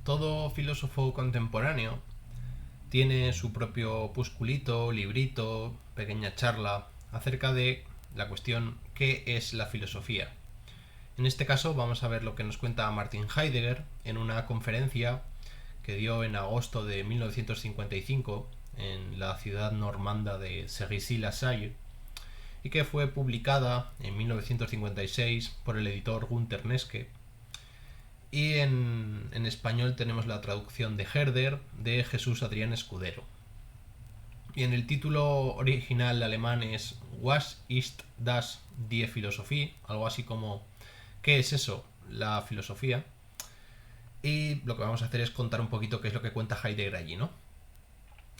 Todo filósofo contemporáneo tiene su propio opusculito, librito, pequeña charla acerca de la cuestión ¿qué es la filosofía? En este caso vamos a ver lo que nos cuenta Martin Heidegger en una conferencia que dio en agosto de 1955 en la ciudad normanda de Cerisy-la-Salle y que fue publicada en 1956 por el editor Günter Neske. Y en español tenemos la traducción de Herder de Jesús Adrián Escudero. Y en el título original alemán es Was ist das die Philosophie, algo así como ¿qué es eso? La filosofía. Y lo que vamos a hacer es contar un poquito qué es lo que cuenta Heidegger allí, ¿no?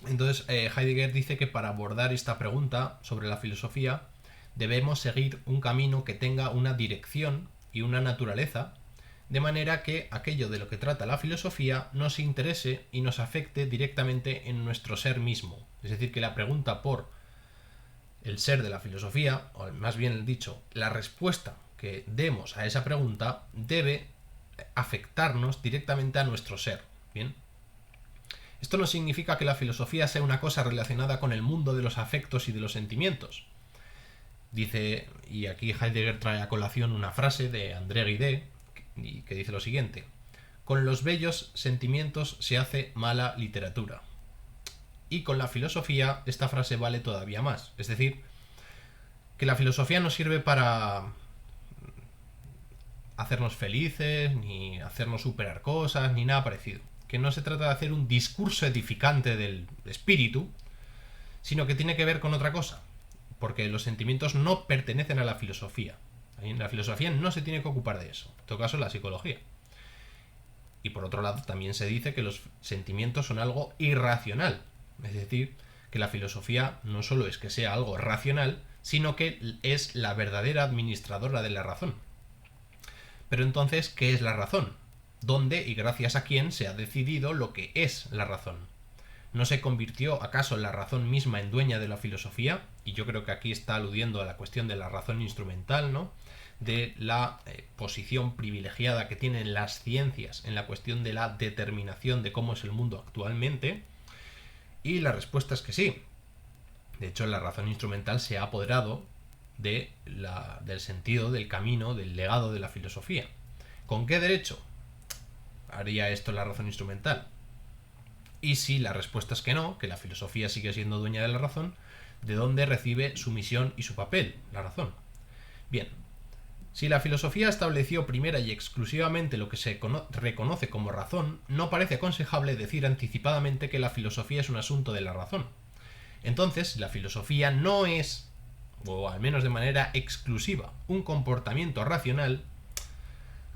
Entonces, Heidegger dice que para abordar esta pregunta sobre la filosofía debemos seguir un camino que tenga una dirección y una naturaleza, de manera que aquello de lo que trata la filosofía nos interese y nos afecte directamente en nuestro ser mismo. Es decir, que la pregunta por el ser de la filosofía, o más bien dicho, la respuesta que demos a esa pregunta debe afectarnos directamente a nuestro ser. Bien. Esto no significa que la filosofía sea una cosa relacionada con el mundo de los afectos y de los sentimientos. Dice, y aquí Heidegger trae a colación una frase de André Gide, que dice lo siguiente: con los bellos sentimientos se hace mala literatura. Y con la filosofía esta frase vale todavía más. Es decir, que la filosofía no sirve para hacernos felices, ni hacernos superar cosas, ni nada parecido. Que no se trata de hacer un discurso edificante del espíritu, sino que tiene que ver con otra cosa. Porque los sentimientos no pertenecen a la filosofía. En la filosofía no se tiene que ocupar de eso. En todo caso, la psicología. Y por otro lado, también se dice que los sentimientos son algo irracional. Es decir, que la filosofía no solo es que sea algo racional, sino que es la verdadera administradora de la razón. Pero entonces, ¿qué es la razón? ¿Dónde y gracias a quién se ha decidido lo que es la razón? ¿No se convirtió acaso la razón misma en dueña de la filosofía? Y yo creo que aquí está aludiendo a la cuestión de la razón instrumental, ¿no? De la posición privilegiada que tienen las ciencias en la cuestión de la determinación de cómo es el mundo actualmente. Y la respuesta es que sí. De hecho, la razón instrumental se ha apoderado del sentido, del camino, del legado de la filosofía. ¿Con qué derecho haría esto la razón instrumental? Y si la respuesta es que no, que la filosofía sigue siendo dueña de la razón, ¿de dónde recibe su misión y su papel, la razón? Bien, si la filosofía estableció primera y exclusivamente lo que se reconoce como razón, no parece aconsejable decir anticipadamente que la filosofía es un asunto de la razón. Entonces, la filosofía no es, o al menos de manera exclusiva, un comportamiento racional.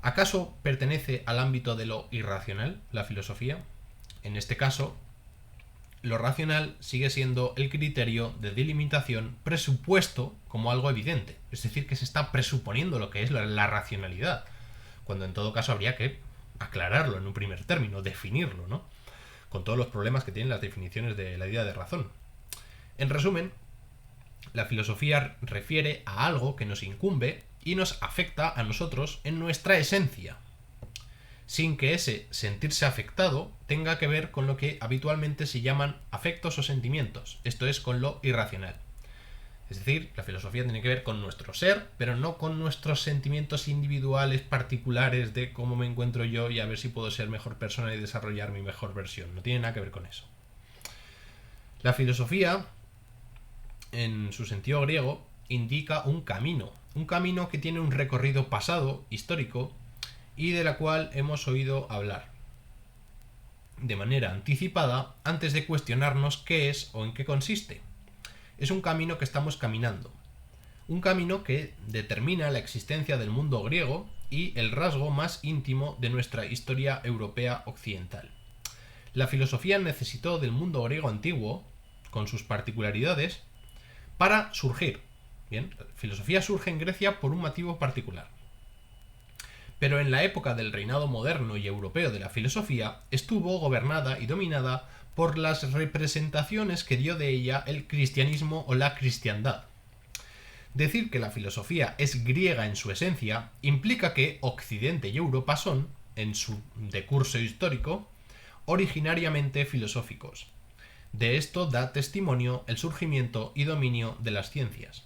¿Acaso pertenece al ámbito de lo irracional, la filosofía? En este caso, lo racional sigue siendo el criterio de delimitación presupuesto como algo evidente. Es decir, que se está presuponiendo lo que es la racionalidad, cuando en todo caso habría que aclararlo en un primer término, definirlo, ¿no? Con todos los problemas que tienen las definiciones de la idea de razón. En resumen, la filosofía refiere a algo que nos incumbe y nos afecta a nosotros en nuestra esencia, sin que ese sentirse afectado tenga que ver con lo que habitualmente se llaman afectos o sentimientos, esto es, con lo irracional. Es decir, la filosofía tiene que ver con nuestro ser, pero no con nuestros sentimientos individuales particulares de cómo me encuentro yo y a ver si puedo ser mejor persona y desarrollar mi mejor versión. No tiene nada que ver con eso. La filosofía, en su sentido griego, indica un camino que tiene un recorrido pasado, histórico, y de la cual hemos oído hablar de manera anticipada antes de cuestionarnos qué es o en qué consiste. Es un camino que estamos caminando, un camino que determina la existencia del mundo griego y el rasgo más íntimo de nuestra historia europea occidental. La filosofía necesitó del mundo griego antiguo, con sus particularidades, para surgir. Bien, la filosofía surge en Grecia por un motivo particular. Pero en la época del reinado moderno y europeo de la filosofía estuvo gobernada y dominada por las representaciones que dio de ella el cristianismo o la cristiandad. Decir que la filosofía es griega en su esencia implica que Occidente y Europa son, en su decurso histórico, originariamente filosóficos. De esto da testimonio el surgimiento y dominio de las ciencias.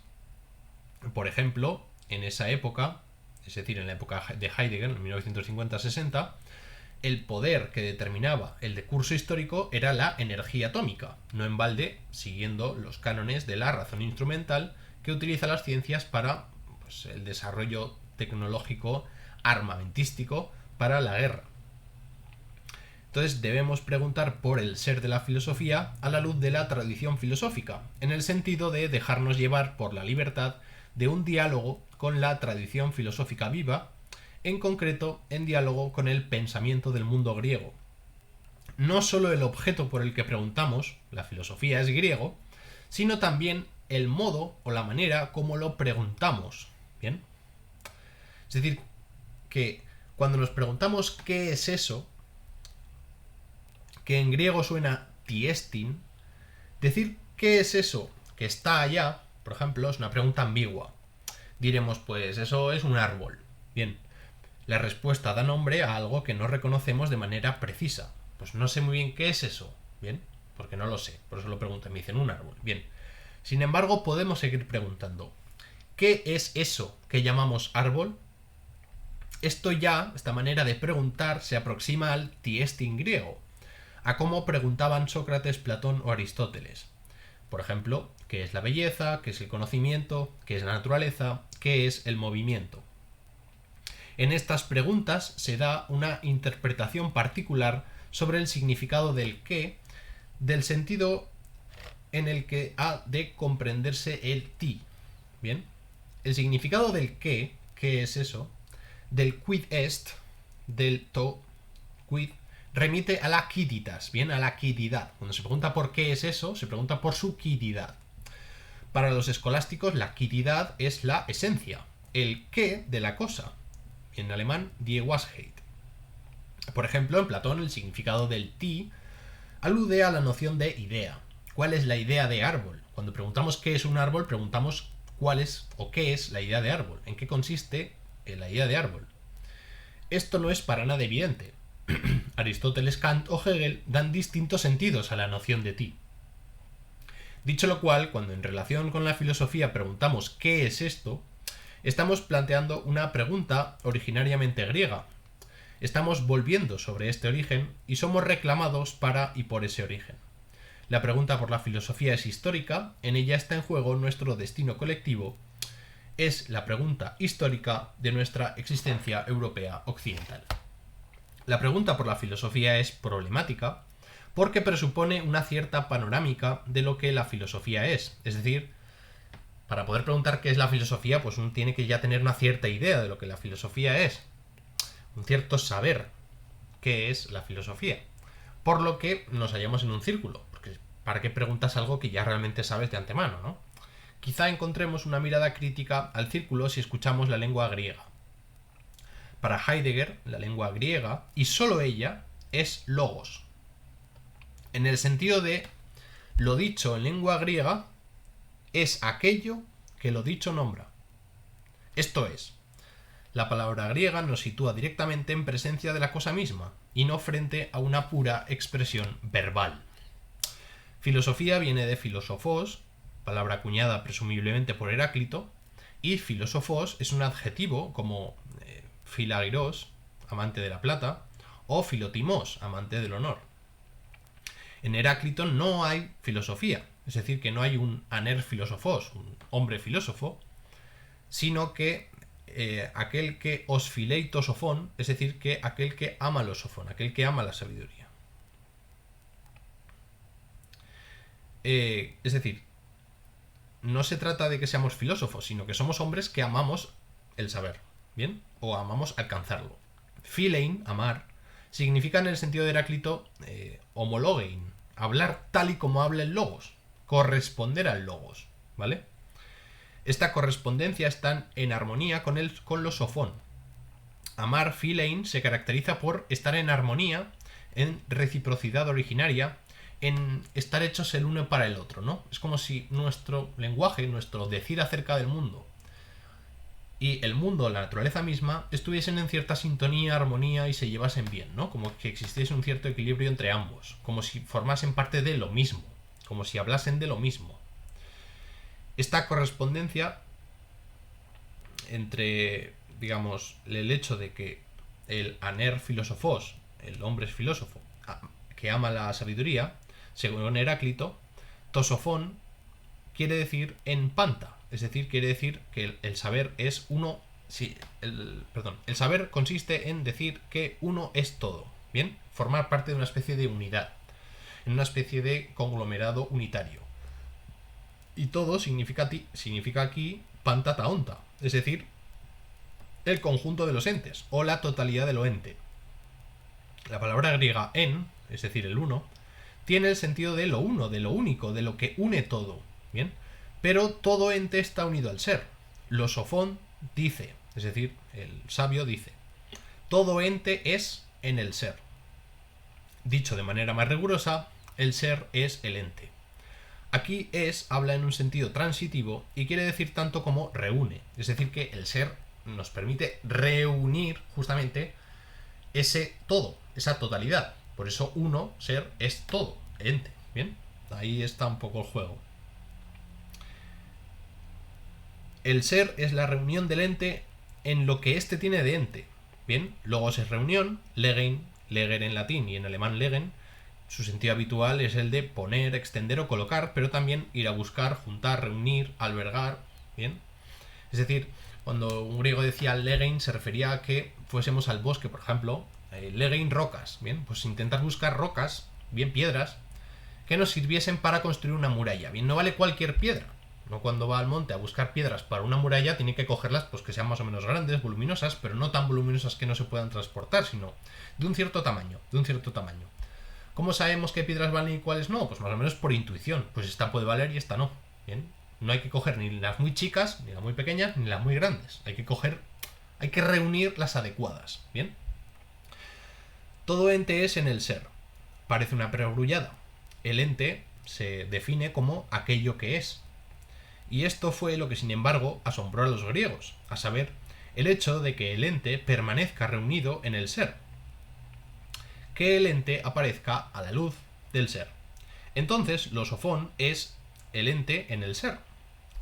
Por ejemplo, en esa época, es decir, en la época de Heidegger, en 1950-60, el poder que determinaba el decurso histórico era la energía atómica, no en balde siguiendo los cánones de la razón instrumental que utiliza las ciencias para el desarrollo tecnológico armamentístico para la guerra. Entonces debemos preguntar por el ser de la filosofía a la luz de la tradición filosófica, en el sentido de dejarnos llevar por la libertad de un diálogo con la tradición filosófica viva, en concreto en diálogo con el pensamiento del mundo griego. No solo el objeto por el que preguntamos, la filosofía es griego, sino también el modo o la manera como lo preguntamos. ¿Bien? Es decir, que cuando nos preguntamos qué es eso, que en griego suena tiestin, decir qué es eso que está allá, por ejemplo, es una pregunta ambigua. Diremos, pues eso es un árbol. Bien, la respuesta da nombre a algo que no reconocemos de manera precisa. Pues no sé muy bien qué es eso. Bien, porque no lo sé, por eso lo pregunto, me dicen un árbol. Bien, sin embargo podemos seguir preguntando, ¿qué es eso que llamamos árbol? Esta manera de preguntar se aproxima al tiestin griego, a cómo preguntaban Sócrates, Platón o Aristóteles. Por ejemplo, ¿qué es la belleza? ¿Qué es el conocimiento? ¿Qué es la naturaleza? ¿Qué es el movimiento? En estas preguntas se da una interpretación particular sobre el significado del qué, del sentido en el que ha de comprenderse el ti. ¿Bien? El significado del qué es eso, del quid est, del to, quid, remite a la quiditas, bien, a la quididad. Cuando se pregunta por qué es eso, se pregunta por su quididad. Para los escolásticos, la quididad es la esencia, el qué de la cosa. En alemán, die Wahrheit. Por ejemplo, en Platón, el significado del ti alude a la noción de idea. ¿Cuál es la idea de árbol? Cuando preguntamos qué es un árbol, preguntamos cuál es o qué es la idea de árbol. ¿En qué consiste la idea de árbol? Esto no es para nada evidente. Aristóteles, Kant o Hegel dan distintos sentidos a la noción de ti. Dicho lo cual, cuando en relación con la filosofía preguntamos ¿qué es esto?, estamos planteando una pregunta originariamente griega. Estamos volviendo sobre este origen y somos reclamados para y por ese origen. La pregunta por la filosofía es histórica, en ella está en juego nuestro destino colectivo, es la pregunta histórica de nuestra existencia europea occidental. La pregunta por la filosofía es problemática porque presupone una cierta panorámica de lo que la filosofía es decir, para poder preguntar qué es la filosofía, pues uno tiene que ya tener una cierta idea de lo que la filosofía es, un cierto saber qué es la filosofía. Por lo que nos hallamos en un círculo, porque ¿para qué preguntas algo que ya realmente sabes de antemano, no? Quizá encontremos una mirada crítica al círculo si escuchamos la lengua griega. Para Heidegger, la lengua griega, y solo ella, es logos. En el sentido de lo dicho en lengua griega es aquello que lo dicho nombra. Esto es, la palabra griega nos sitúa directamente en presencia de la cosa misma y no frente a una pura expresión verbal. Filosofía viene de filosofos, palabra acuñada presumiblemente por Heráclito, y filósofos es un adjetivo como filageiros, amante de la plata, o filotimos, amante del honor. En Heráclito no hay filosofía, es decir, que no hay un aner filosofos, un hombre filósofo, sino que aquel que os fileito sofón, es decir, que aquel que ama lo sofón, aquel que ama la sabiduría. Es decir, no se trata de que seamos filósofos, sino que somos hombres que amamos el saber, ¿bien? O amamos alcanzarlo. Philein, amar, significa en el sentido de Heráclito homologein, hablar tal y como habla el logos, corresponder al logos, ¿vale? Esta correspondencia está en armonía con lo sofón. Amar, philein, se caracteriza por estar en armonía, en reciprocidad originaria, en estar hechos el uno para el otro, ¿no? Es como si nuestro lenguaje, nuestro decir acerca del mundo, y el mundo, la naturaleza misma, estuviesen en cierta sintonía, armonía y se llevasen bien, ¿no? Como que existiese un cierto equilibrio entre ambos, como si formasen parte de lo mismo, como si hablasen de lo mismo. Esta correspondencia entre, digamos, el hecho de que el aner filósofos, el hombre es filósofo, que ama la sabiduría, según Heráclito, tosofón quiere decir en panta, es decir, quiere decir que el saber es uno. Sí, el saber consiste en decir que uno es todo, ¿bien? Formar parte de una especie de unidad, en una especie de conglomerado unitario. Y todo significa aquí pantataonta, es decir, el conjunto de los entes, o la totalidad de lo ente. La palabra griega en, es decir, el uno, tiene el sentido de lo uno, de lo único, de lo que une todo, ¿bien? Pero todo ente está unido al ser. Lo sofón dice, es decir, el sabio dice, todo ente es en el ser. Dicho de manera más rigurosa, el ser es el ente. Aquí es habla en un sentido transitivo y quiere decir tanto como reúne, es decir, que el ser nos permite reunir justamente ese todo, esa totalidad. Por eso uno, ser, es todo, ente. Bien, ahí está un poco el juego. El ser es la reunión del ente en lo que éste tiene de ente. Bien, logos es reunión, legen, leger en latín y en alemán legen. Su sentido habitual es el de poner, extender o colocar, pero también ir a buscar, juntar, reunir, albergar. Bien, es decir, cuando un griego decía legein se refería a que fuésemos al bosque, por ejemplo, legein rocas, bien, pues intentar buscar rocas, bien piedras, que nos sirviesen para construir una muralla. Bien, no vale cualquier piedra. No, cuando va al monte a buscar piedras para una muralla tiene que cogerlas pues que sean más o menos grandes, voluminosas, pero no tan voluminosas que no se puedan transportar, sino de un cierto tamaño, ¿Cómo sabemos qué piedras valen y cuáles no? Pues más o menos por intuición. Pues esta puede valer y esta no. Bien, no hay que coger ni las muy chicas, ni las muy pequeñas, ni las muy grandes. Hay que reunir las adecuadas. Bien. Todo ente es en el ser. Parece una perogrullada. El ente se define como aquello que es. Y esto fue lo que, sin embargo, asombró a los griegos, a saber, el hecho de que el ente permanezca reunido en el ser. Que el ente aparezca a la luz del ser. Entonces, lo sofón es el ente en el ser.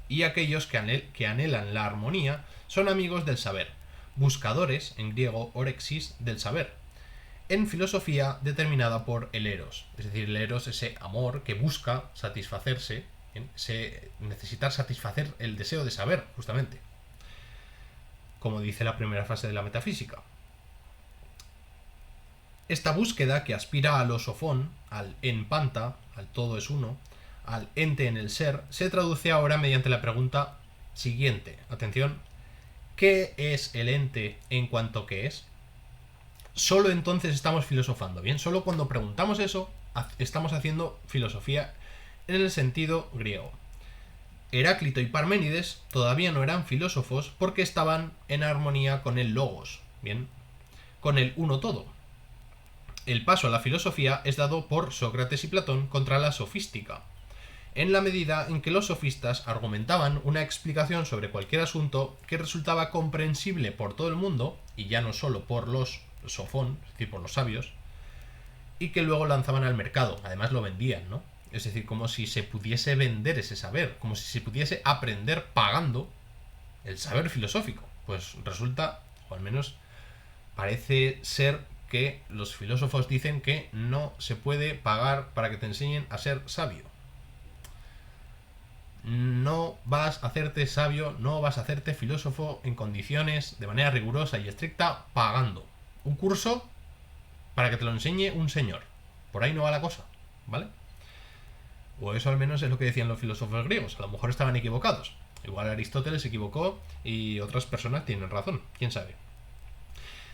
Y aquellos que anhelan la armonía son amigos del saber, buscadores, en griego orexis, del saber. En filosofía determinada por el eros, es decir, el eros, ese amor que busca satisfacerse, necesitar satisfacer el deseo de saber, justamente. Como dice la primera fase de la metafísica. Esta búsqueda que aspira al osofón, al en panta, al todo es uno, al ente en el ser, se traduce ahora mediante la pregunta siguiente. Atención, ¿qué es el ente en cuanto que es? Solo entonces estamos filosofando, ¿bien? Solo cuando preguntamos eso, estamos haciendo filosofía en el sentido griego. Heráclito y Parménides todavía no eran filósofos porque estaban en armonía con el logos, ¿bien? Con el uno todo. El paso a la filosofía es dado por Sócrates y Platón contra la sofística, en la medida en que los sofistas argumentaban una explicación sobre cualquier asunto que resultaba comprensible por todo el mundo, y ya no solo por los sofón, es decir, por los sabios, y que luego lanzaban al mercado, además lo vendían, ¿no? Es decir, como si se pudiese vender ese saber, como si se pudiese aprender pagando el saber filosófico. Pues resulta, o al menos parece ser que los filósofos dicen que no se puede pagar para que te enseñen a ser sabio. No vas a hacerte sabio, no vas a hacerte filósofo en condiciones de manera rigurosa y estricta pagando un curso para que te lo enseñe un señor. Por ahí no va la cosa, ¿vale? O eso al menos es lo que decían los filósofos griegos. A lo mejor estaban equivocados. Igual Aristóteles se equivocó y otras personas tienen razón, quién sabe.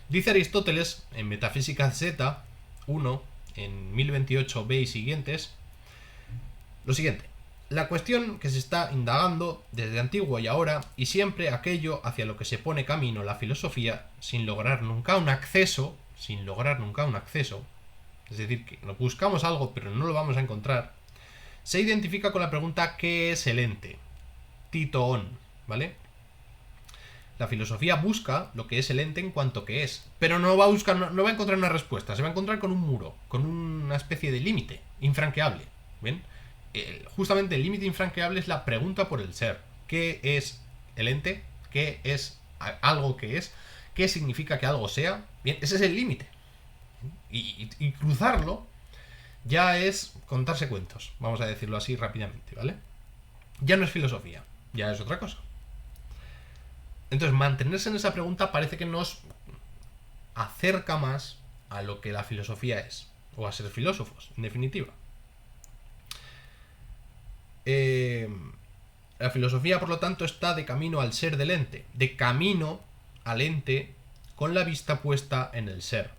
Dice Aristóteles en Metafísica Z 1, en 1028b y siguientes, lo siguiente. La cuestión que se está indagando desde antiguo y ahora, y siempre aquello hacia lo que se pone camino la filosofía, sin lograr nunca un acceso, es decir, que nos buscamos algo pero no lo vamos a encontrar, se identifica con la pregunta ¿qué es el ente? Titoón, ¿vale? La filosofía busca lo que es el ente en cuanto que es, pero no va a buscar, no va a encontrar una respuesta, se va a encontrar con un muro, con una especie de límite infranqueable. ¿Bien? Justamente el límite infranqueable es la pregunta por el ser. ¿Qué es el ente? ¿Qué es algo que es? ¿Qué significa que algo sea? Bien, ese es el límite. Y cruzarlo ya es contarse cuentos, vamos a decirlo así rápidamente, ¿vale? Ya no es filosofía, ya es otra cosa. Entonces, mantenerse en esa pregunta parece que nos acerca más a lo que la filosofía es, o a ser filósofos, en definitiva. La filosofía, por lo tanto, está de camino al ser del ente, de camino al ente con la vista puesta en el ser.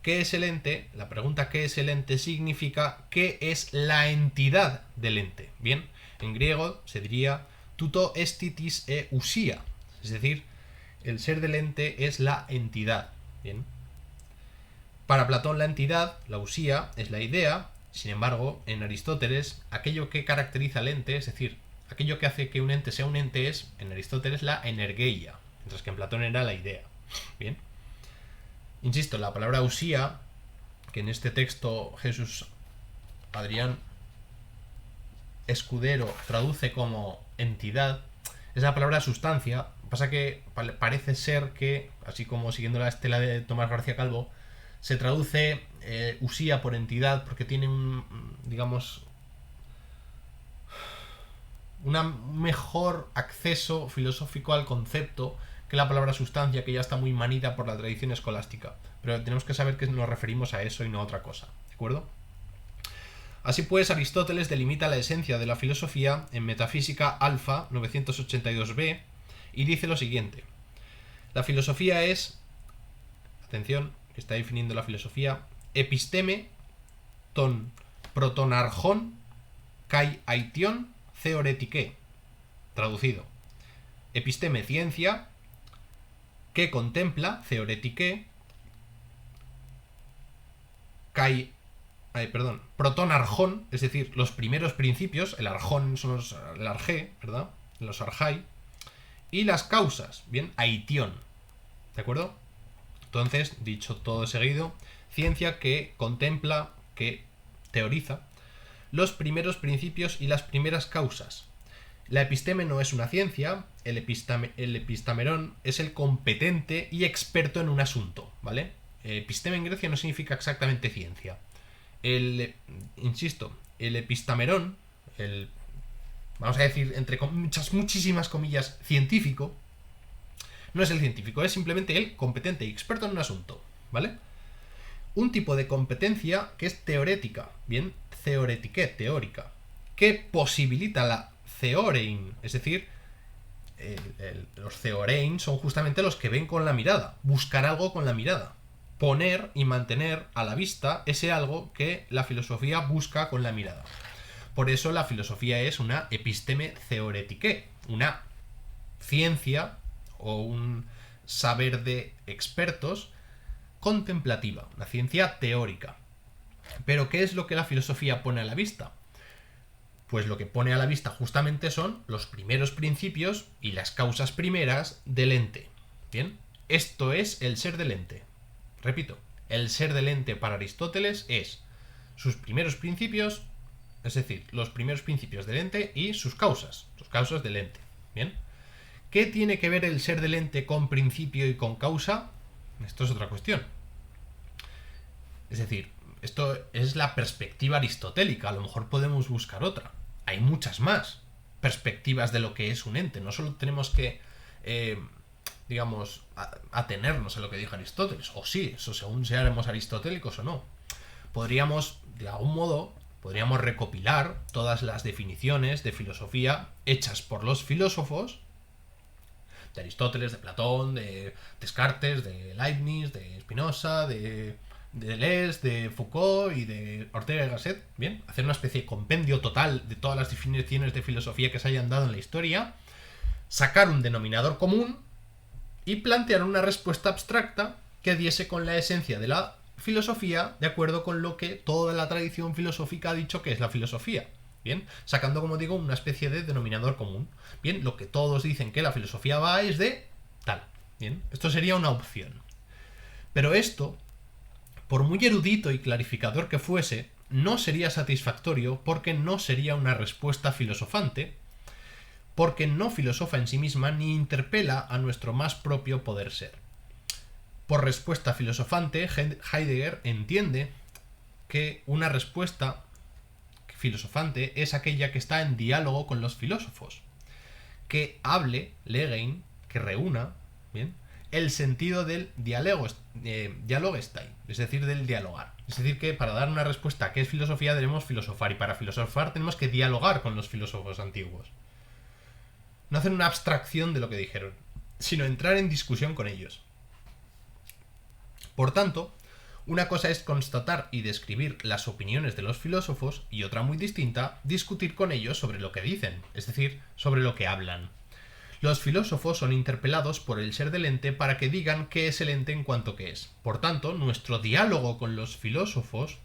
¿Qué es el ente? La pregunta ¿qué es el ente? Significa ¿qué es la entidad del ente? Bien, en griego se diría tuto estitis e usia, es decir, el ser del ente es la entidad. Bien. Para Platón la entidad, la usía, es la idea. Sin embargo, en Aristóteles, aquello que caracteriza al ente, es decir, aquello que hace que un ente sea un ente es, en Aristóteles, la energeia, mientras que en Platón era la idea. Bien. Insisto, la palabra usía, que en este texto Jesús Adrián Escudero traduce como entidad, es la palabra sustancia. Pasa que parece ser que, así como siguiendo la estela de Tomás García Calvo, se traduce usía por entidad porque tiene un mejor acceso filosófico al concepto que la palabra sustancia, que ya está muy manida por la tradición escolástica. Pero tenemos que saber que nos referimos a eso y no a otra cosa, ¿de acuerdo? Así pues, Aristóteles delimita la esencia de la filosofía en Metafísica Alfa 982b y dice lo siguiente: la filosofía es, atención, que está definiendo la filosofía, episteme ton protonarjon kai aition theoretike. Traducido: episteme, ciencia, que contempla, theoretike, kai, proton arjón, es decir, los primeros principios, el arjón son el arjé, ¿verdad? Los arjai, y las causas, bien, aition, ¿de acuerdo? Entonces, dicho todo seguido, ciencia que contempla, que teoriza los primeros principios y las primeras causas. La episteme no es una ciencia, el epistamerón es el competente y experto en un asunto, ¿vale? Episteme en Grecia no significa exactamente ciencia. Insisto, el epistamerón, vamos a decir entre muchísimas comillas, científico, no es el científico, es simplemente el competente y experto en un asunto, ¿vale? Un tipo de competencia que es teorética, bien, teórica, que posibilita la theorein, es decir, los theorein son justamente los que ven con la mirada, buscar algo con la mirada, poner y mantener a la vista ese algo que la filosofía busca con la mirada. Por eso la filosofía es una episteme theoretike, una ciencia o un saber de expertos contemplativa, una ciencia teórica. Pero ¿qué es lo que la filosofía pone a la vista? Pues lo que pone a la vista justamente son los primeros principios y las causas primeras del ente. Bien, esto es el ser del ente. Repito, el ser del ente para Aristóteles es sus primeros principios, es decir, los primeros principios del ente y sus causas del ente. Bien, ¿qué tiene que ver el ser del ente con principio y con causa? Esto es otra cuestión. Es decir, esto es la perspectiva aristotélica, a lo mejor podemos buscar otra. Hay muchas más perspectivas de lo que es un ente, no solo tenemos que, atenernos a lo que dijo Aristóteles, o sí, eso según seamos aristotélicos o no. Podríamos, de algún modo, recopilar todas las definiciones de filosofía hechas por los filósofos, de Aristóteles, de Platón, de Descartes, de Leibniz, de Spinoza, de Deleuze, de Foucault y de Ortega y Gasset, bien, hacer una especie de compendio total de todas las definiciones de filosofía que se hayan dado en la historia, sacar un denominador común y plantear una respuesta abstracta que diese con la esencia de la filosofía de acuerdo con lo que toda la tradición filosófica ha dicho que es la filosofía. Bien, sacando, como digo, una especie de denominador común. Bien, lo que todos dicen que la filosofía va es de Bien, esto sería una opción. Pero esto, por muy erudito y clarificador que fuese, no sería satisfactorio porque no sería una respuesta filosofante, porque no filosofa en sí misma ni interpela a nuestro más propio poder ser. Por respuesta filosofante, Heidegger entiende que una respuesta filosofante es aquella que está en diálogo con los filósofos, que hable, legen, que reúna, ¿bien?, el sentido del dialogestein, es decir, del dialogar. Es decir, que para dar una respuesta a qué es filosofía debemos filosofar, y para filosofar tenemos que dialogar con los filósofos antiguos. No hacer una abstracción de lo que dijeron, sino entrar en discusión con ellos. Por tanto, una cosa es constatar y describir las opiniones de los filósofos y otra muy distinta, discutir con ellos sobre lo que dicen, es decir, sobre lo que hablan. Los filósofos son interpelados por el ser del ente para que digan qué es el ente en cuanto que es. Por tanto, nuestro diálogo con los filósofos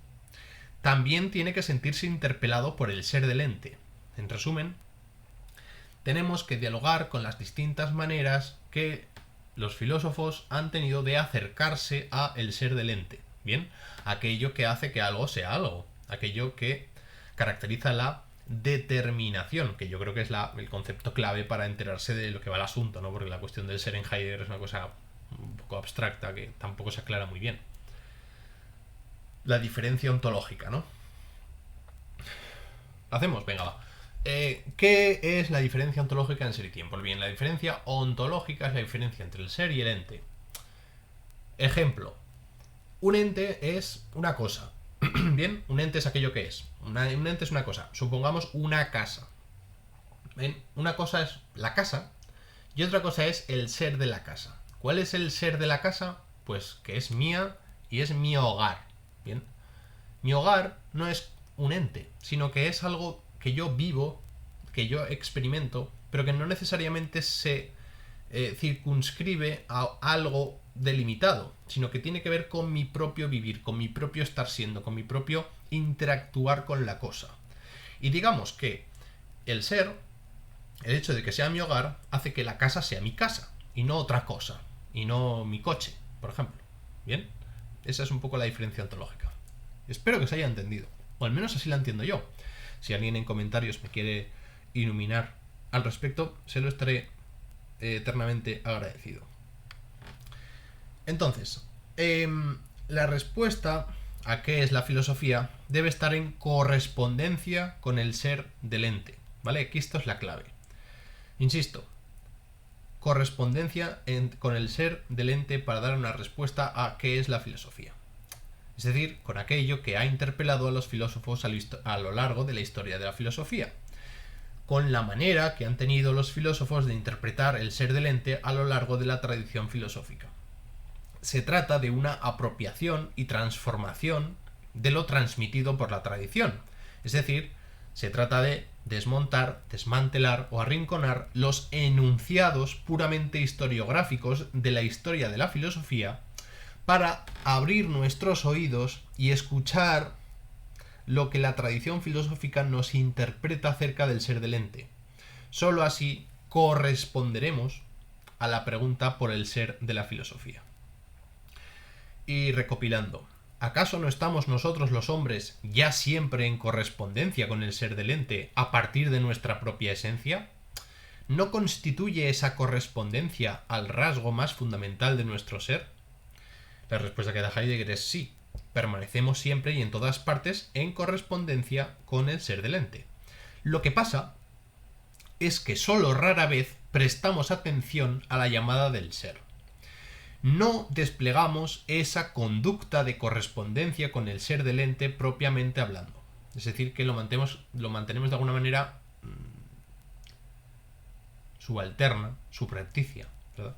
también tiene que sentirse interpelado por el ser del ente. En resumen, tenemos que dialogar con las distintas maneras que los filósofos han tenido de acercarse a el ser del ente. Bien, aquello que hace que algo sea algo, aquello que caracteriza la determinación, que yo creo que es el concepto clave para enterarse de lo que va el asunto, ¿no? Porque la cuestión del ser en Heidegger es una cosa un poco abstracta que tampoco se aclara muy bien. La diferencia ontológica, ¿no? ¿Lo hacemos? Venga, va. ¿Qué es la diferencia ontológica en ser y tiempo? Bien, la diferencia ontológica es la diferencia entre el ser y el ente. Ejemplo. Un ente es una cosa. Bien, un ente es aquello que es. Un ente es una cosa. Supongamos una casa. ¿Ven? Una cosa es la casa y otra cosa es el ser de la casa. ¿Cuál es el ser de la casa? Pues que es mía y es mi hogar. Bien. Mi hogar no es un ente, sino que es algo que yo vivo, que yo experimento, pero que no necesariamente se circunscribe a algo delimitado, sino que tiene que ver con mi propio vivir, con mi propio estar siendo, con mi propio interactuar con la cosa. Y digamos que el ser, el hecho de que sea mi hogar, hace que la casa sea mi casa, y no otra cosa, y no mi coche, por ejemplo. ¿Bien? Esa es un poco la diferencia ontológica. Espero que se haya entendido, o al menos así la entiendo yo. Si alguien en comentarios me quiere iluminar al respecto, se lo estaré eternamente agradecido. Entonces, la respuesta a qué es la filosofía debe estar en correspondencia con el ser del ente, ¿vale? Aquí esto es la clave. Insisto, correspondencia con el ser del ente para dar una respuesta a qué es la filosofía. Es decir, con aquello que ha interpelado a los filósofos a lo largo de la historia de la filosofía, con la manera que han tenido los filósofos de interpretar el ser del ente a lo largo de la tradición filosófica. Se trata de una apropiación y transformación de lo transmitido por la tradición. Es decir, se trata de desmontar, desmantelar o arrinconar los enunciados puramente historiográficos de la historia de la filosofía para abrir nuestros oídos y escuchar lo que la tradición filosófica nos interpreta acerca del ser del ente. Solo así corresponderemos a la pregunta por el ser de la filosofía. Y recopilando, ¿acaso no estamos nosotros los hombres ya siempre en correspondencia con el ser del ente a partir de nuestra propia esencia? ¿No constituye esa correspondencia al rasgo más fundamental de nuestro ser? La respuesta que da Heidegger es sí. Permanecemos siempre y en todas partes en correspondencia con el ser del ente. Lo que pasa es que solo rara vez prestamos atención a la llamada del ser. No desplegamos esa conducta de correspondencia con el ser del ente propiamente hablando. Es decir, que lo mantenemos de alguna manera subalterna, subrepticia, ¿verdad?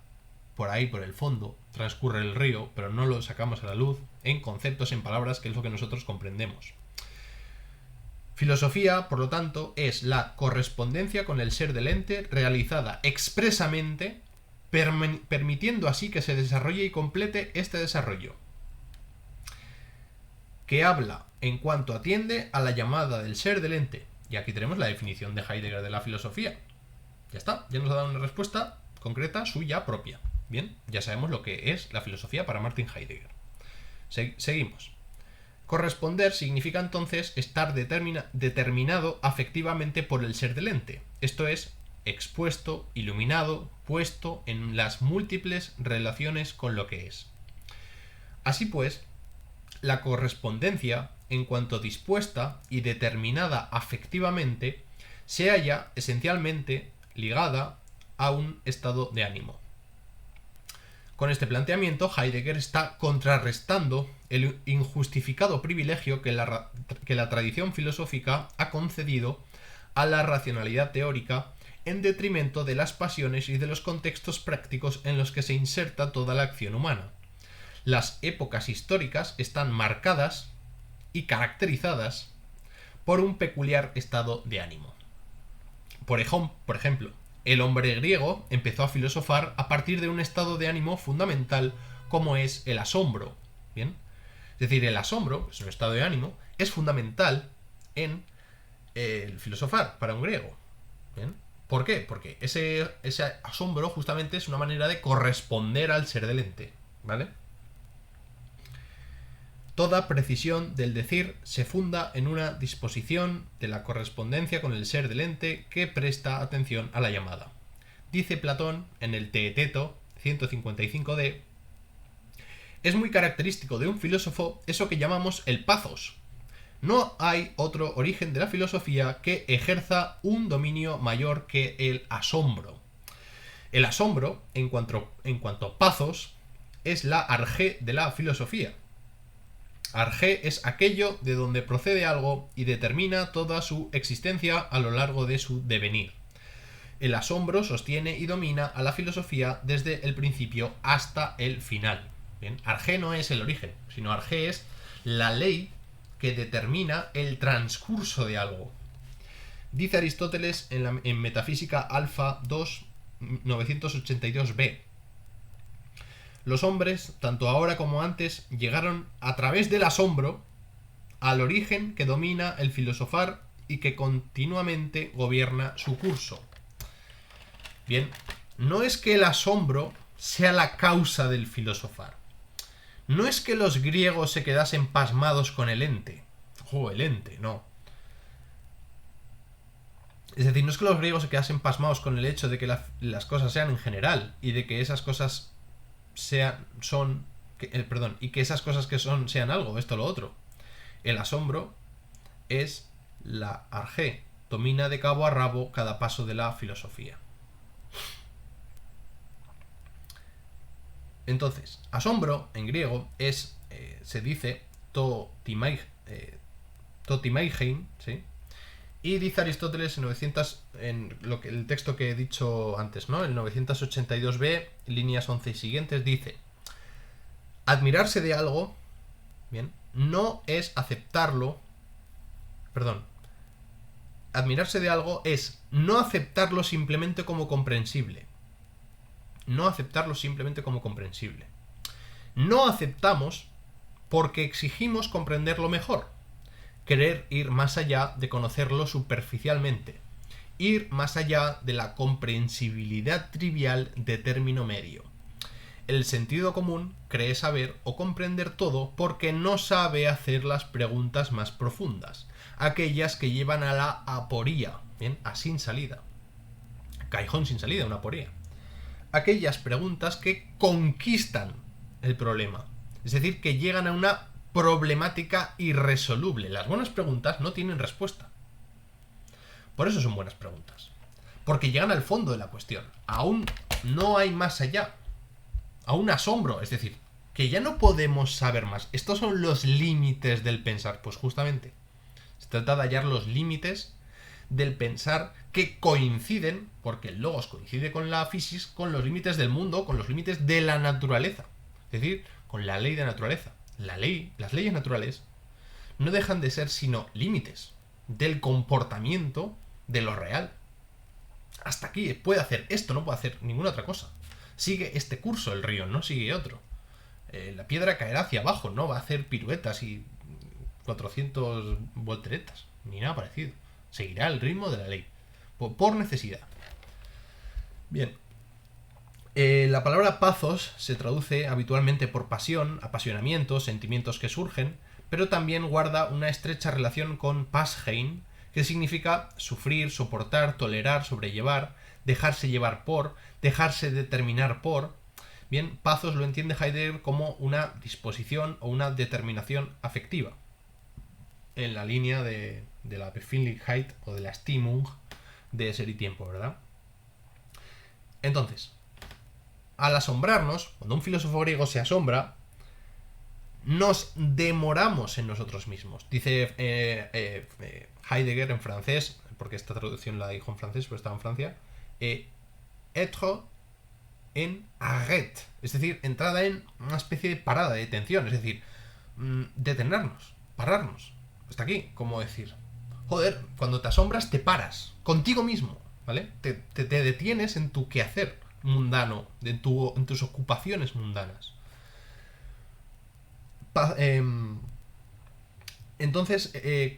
Por ahí, por el fondo, transcurre el río, pero no lo sacamos a la luz en conceptos, en palabras, que es lo que nosotros comprendemos. Filosofía, por lo tanto, es la correspondencia con el ser del ente realizada expresamente, permitiendo así que se desarrolle y complete este desarrollo, que habla en cuanto atiende a la llamada del ser del ente. Y aquí tenemos la definición de Heidegger de la filosofía. Ya está, ya nos ha dado una respuesta concreta suya propia. Bien, ya sabemos lo que es la filosofía para Martin Heidegger. Seguimos. Corresponder significa entonces estar determinado afectivamente por el ser del ente. Esto es, expuesto, iluminado, puesto en las múltiples relaciones con lo que es. Así pues, la correspondencia, en cuanto dispuesta y determinada afectivamente, se halla esencialmente ligada a un estado de ánimo. Con este planteamiento, Heidegger está contrarrestando el injustificado privilegio que la tradición filosófica ha concedido a la racionalidad teórica en detrimento de las pasiones y de los contextos prácticos en los que se inserta toda la acción humana. Las épocas históricas están marcadas y caracterizadas por un peculiar estado de ánimo. Por ejemplo, el hombre griego empezó a filosofar a partir de un estado de ánimo fundamental como es el asombro. ¿Bien? Es decir, el asombro, es un estado de ánimo, es fundamental en el filosofar para un griego. ¿Bien? ¿Por qué? Porque ese asombro justamente es una manera de corresponder al ser del ente. ¿Vale? Toda precisión del decir se funda en una disposición de la correspondencia con el ser del ente que presta atención a la llamada. Dice Platón en el Teeteto 155d: es muy característico de un filósofo eso que llamamos el pathos. No hay otro origen de la filosofía que ejerza un dominio mayor que el asombro. El asombro, en cuanto a pathos, es la arjé de la filosofía. Arjé es aquello de donde procede algo y determina toda su existencia a lo largo de su devenir. El asombro sostiene y domina a la filosofía desde el principio hasta el final. Bien, arjé no es el origen, sino arjé es la ley que determina el transcurso de algo. Dice Aristóteles en Metafísica Alfa 2, 982b: los hombres, tanto ahora como antes, llegaron a través del asombro al origen que domina el filosofar y que continuamente gobierna su curso. Bien, no es que el asombro sea la causa del filosofar. No es que los griegos se quedasen pasmados con el ente. El ente, no. Es decir, no es que los griegos se quedasen pasmados con el hecho de que las cosas sean en general y de que esas cosas y que esas cosas que son sean algo, esto o lo otro. El asombro es la arjé, domina de cabo a rabo cada paso de la filosofía. Entonces, asombro en griego es, se dice totimeigein, ¿sí? Y dice Aristóteles en el texto que he dicho antes, ¿no? El 982b, líneas 11 y siguientes, dice: admirarse de algo, bien, no es aceptarlo, admirarse de algo es no aceptarlo simplemente como comprensible. No aceptarlo simplemente como comprensible. No aceptamos porque exigimos comprenderlo mejor. Querer ir más allá de conocerlo superficialmente. Ir más allá de la comprensibilidad trivial de término medio. El sentido común cree saber o comprender todo porque no sabe hacer las preguntas más profundas, aquellas que llevan a la aporía, ¿bien? A sin salida. Callejón sin salida, una aporía. Aquellas preguntas que conquistan el problema, es decir, que llegan a una problemática irresoluble. Las buenas preguntas no tienen respuesta. Por eso son buenas preguntas. Porque llegan al fondo de la cuestión. Aún no hay más allá. A un asombro, es decir, que ya no podemos saber más. Estos son los límites del pensar. Pues justamente, se trata de hallar los límites del pensar que coinciden, porque el logos coincide con la physis, con los límites del mundo, con los límites de la naturaleza. Es decir, con la ley de naturaleza. Las leyes naturales no dejan de ser sino límites del comportamiento de lo real. Hasta aquí puede hacer esto, no puede hacer ninguna otra cosa. Sigue este curso el río, no sigue otro. La piedra caerá hacia abajo, no va a hacer piruetas y 400 volteretas, ni nada parecido. Seguirá el ritmo de la ley, por necesidad. Bien, La palabra pathos se traduce habitualmente por pasión, apasionamiento, sentimientos que surgen, pero también guarda una estrecha relación con Pasheim, que significa sufrir, soportar, tolerar, sobrellevar, dejarse llevar por, dejarse determinar por. Bien, pathos lo entiende Heidegger como una disposición o una determinación afectiva, en la línea de la Befindlichkeit o de la Stimmung de Ser y Tiempo, ¿verdad? Entonces, al asombrarnos, cuando un filósofo griego se asombra, nos demoramos en nosotros mismos. Dice Heidegger en francés, porque esta traducción la dijo en francés, pero estaba en Francia, être en arrêt, es decir, entrada en una especie de parada, de detención, es decir, detenernos, pararnos. Hasta aquí, como decir, joder, cuando te asombras te paras, contigo mismo, ¿vale? Te detienes en tu quehacer mundano, en tus ocupaciones mundanas. Entonces,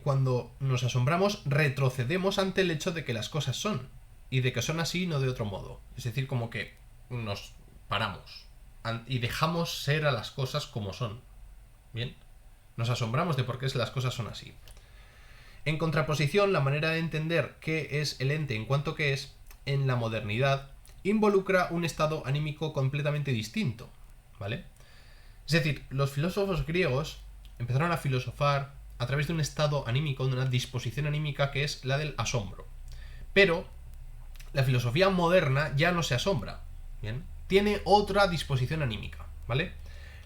cuando nos asombramos, retrocedemos ante el hecho de que las cosas son, y de que son así y no de otro modo. Es decir, como que nos paramos y dejamos ser a las cosas como son. ¿Bien? Nos asombramos de por qué las cosas son así. En contraposición, la manera de entender qué es el ente en cuanto que es, en la modernidad, involucra un estado anímico completamente distinto, ¿vale? Es decir, los filósofos griegos empezaron a filosofar a través de un estado anímico, de una disposición anímica que es la del asombro. Pero la filosofía moderna ya no se asombra, ¿bien? Tiene otra disposición anímica, ¿vale?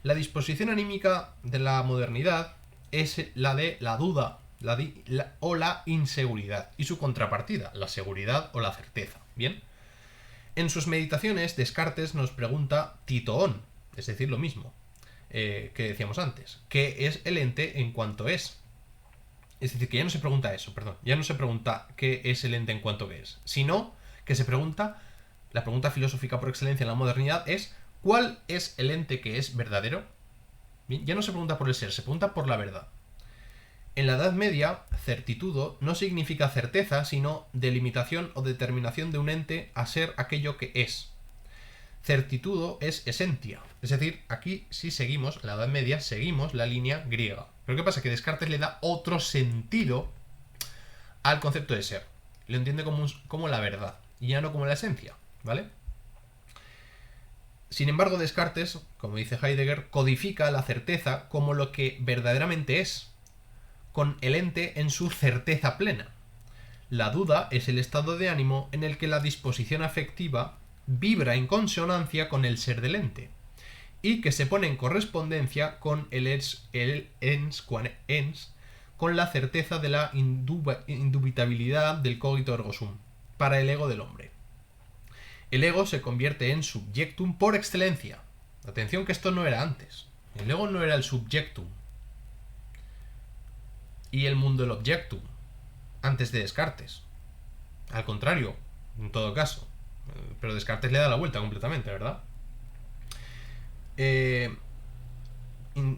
La disposición anímica de la modernidad es la de la duda o la inseguridad, y su contrapartida, la seguridad o la certeza, ¿bien? En sus meditaciones, Descartes nos pregunta titoón, es decir, lo mismo que decíamos antes, ¿qué es el ente en cuanto es? Es decir, que ya no se pregunta eso, ya no se pregunta qué es el ente en cuanto que es, sino que se pregunta, la pregunta filosófica por excelencia en la modernidad es ¿cuál es el ente que es verdadero? Bien, ya no se pregunta por el ser, se pregunta por la verdad. En la Edad Media, certitudo no significa certeza, sino delimitación o determinación de un ente a ser aquello que es. Certitudo es esentia, es decir, aquí sí seguimos, en la Edad Media seguimos la línea griega. Pero ¿qué pasa? Que Descartes le da otro sentido al concepto de ser. Lo entiende como la verdad, y ya no como la esencia, ¿vale? Sin embargo, Descartes, como dice Heidegger, codifica la certeza como lo que verdaderamente es, con el ente en su certeza plena. La duda es el estado de ánimo en el que la disposición afectiva vibra en consonancia con el ser del ente, y que se pone en correspondencia con el ens, con la certeza de la indubitabilidad del cogito ergo sum, para el ego del hombre. El ego se convierte en subjectum por excelencia. Atención que esto no era antes. El ego no era el subjectum y el mundo el objectum antes de Descartes. Al contrario, en todo caso. Pero Descartes le da la vuelta completamente, ¿verdad?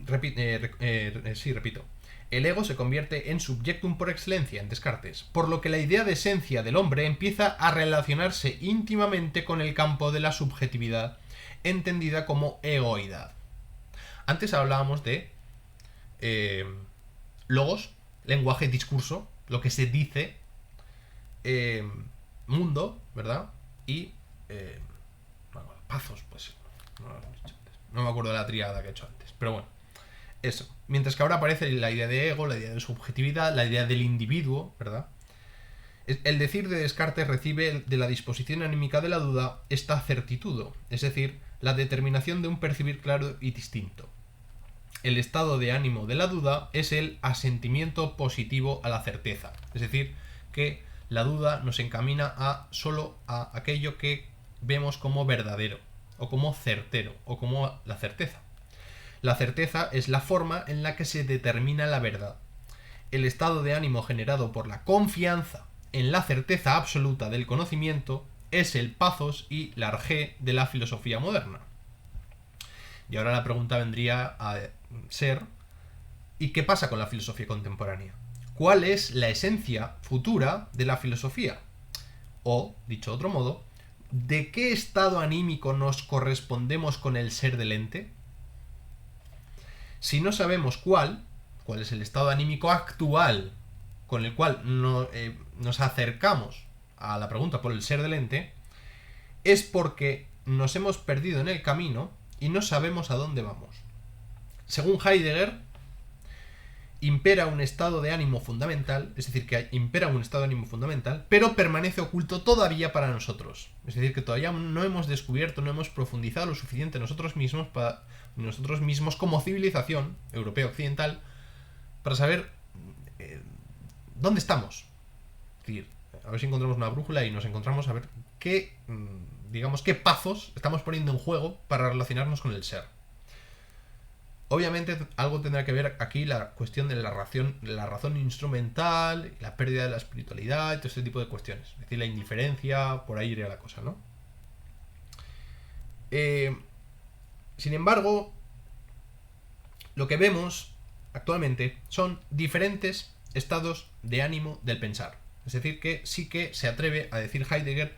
Repito. El ego se convierte en subjectum por excelencia en Descartes, por lo que la idea de esencia del hombre empieza a relacionarse íntimamente con el campo de la subjetividad, entendida como egoidad. Antes hablábamos de logos, lenguaje, discurso, lo que se dice, mundo, ¿verdad? Y pathos, pues no me acuerdo de la tríada que he hecho antes, pero bueno, eso. Mientras que ahora aparece la idea de ego, la idea de subjetividad, la idea del individuo, ¿verdad? El decir de Descartes recibe de la disposición anímica de la duda esta certitudo, es decir, la determinación de un percibir claro y distinto. El estado de ánimo de la duda es el asentimiento positivo a la certeza, es decir, que la duda nos encamina solo a aquello que vemos como verdadero, o como certero, o como la certeza. La certeza es la forma en la que se determina la verdad. El estado de ánimo generado por la confianza en la certeza absoluta del conocimiento es el pathos y la argé de la filosofía moderna. Y ahora la pregunta vendría a ser, ¿y qué pasa con la filosofía contemporánea? ¿Cuál es la esencia futura de la filosofía? O, dicho de otro modo, ¿de qué estado anímico nos correspondemos con el ser del ente? Si no sabemos cuál es el estado anímico actual con el cual nos acercamos a la pregunta por el ser del ente, es porque nos hemos perdido en el camino y no sabemos a dónde vamos. Según Heidegger, impera un estado de ánimo fundamental, es decir, que impera un estado de ánimo fundamental, pero permanece oculto todavía para nosotros. Es decir, que todavía no hemos descubierto, no hemos profundizado lo suficiente nosotros mismos como civilización europea occidental para saber dónde estamos. Es decir, a ver si encontramos una brújula y nos encontramos a ver qué pasos estamos poniendo en juego para relacionarnos con el ser. Obviamente algo tendrá que ver aquí la cuestión de la razón instrumental, la pérdida de la espiritualidad y todo este tipo de cuestiones. Es decir, la indiferencia, por ahí iría la cosa, ¿no? Sin embargo, lo que vemos actualmente son diferentes estados de ánimo del pensar. Es decir, que sí que se atreve a decir Heidegger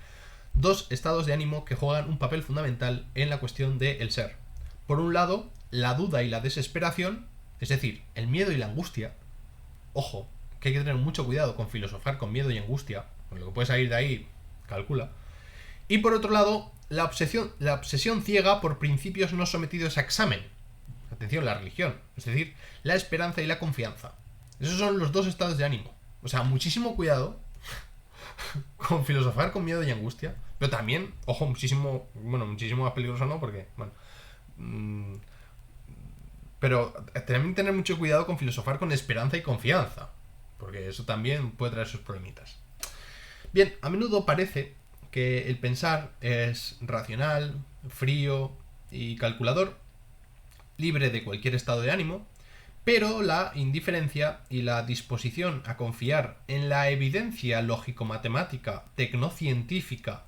dos estados de ánimo que juegan un papel fundamental en la cuestión del ser. Por un lado, la duda y la desesperación, es decir, el miedo y la angustia. Ojo, que hay que tener mucho cuidado con filosofar con miedo y angustia, con lo que puede salir de ahí, calcula. Y por otro lado, la obsesión ciega por principios no sometidos a examen. Atención, la religión, es decir, la esperanza y la confianza. Esos son los dos estados de ánimo. O sea, muchísimo cuidado con filosofar con miedo y angustia, pero también, ojo, muchísimo más peligroso no, porque, pero también tener mucho cuidado con filosofar con esperanza y confianza, porque eso también puede traer sus problemitas. Bien, a menudo parece que el pensar es racional, frío y calculador, libre de cualquier estado de ánimo, pero la indiferencia y la disposición a confiar en la evidencia lógico-matemática, tecnocientífica,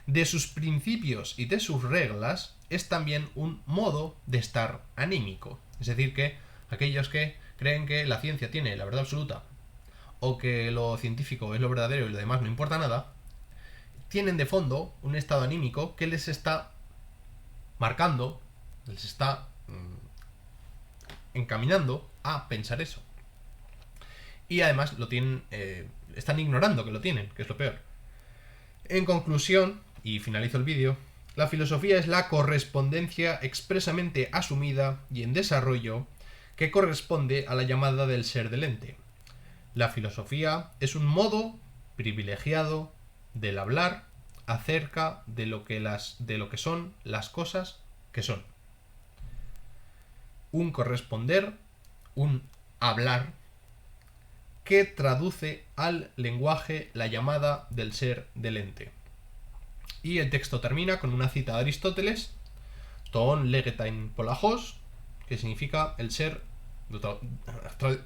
de sus principios y de sus reglas, es también un modo de estar anímico. Es decir, que aquellos que creen que la ciencia tiene la verdad absoluta, o que lo científico es lo verdadero y lo demás no importa nada, tienen de fondo un estado anímico que les está marcando, les está encaminando a pensar eso. Y además lo tienen, están ignorando que lo tienen, que es lo peor. En conclusión, y finalizo el vídeo, la filosofía es la correspondencia expresamente asumida y en desarrollo que corresponde a la llamada del ser del ente. La filosofía es un modo privilegiado del hablar acerca de lo que son las cosas que son. Un corresponder, un hablar, que traduce al lenguaje la llamada del ser del ente. Y el texto termina con una cita de Aristóteles, ton legetain polajos, que significa el ser,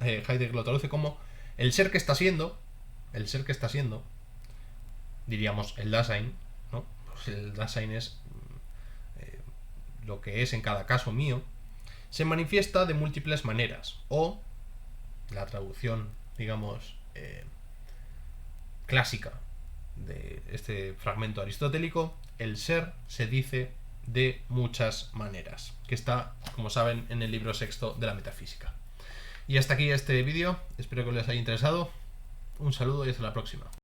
Heidegger lo traduce como el ser que está siendo, diríamos el Dasein, ¿no? Pues el Dasein es lo que es en cada caso mío, se manifiesta de múltiples maneras, o la traducción, digamos, clásica de este fragmento aristotélico, el ser se dice de muchas maneras, que está, como saben, en el libro sexto de la metafísica. Y hasta aquí este vídeo, espero que les haya interesado, un saludo y hasta la próxima.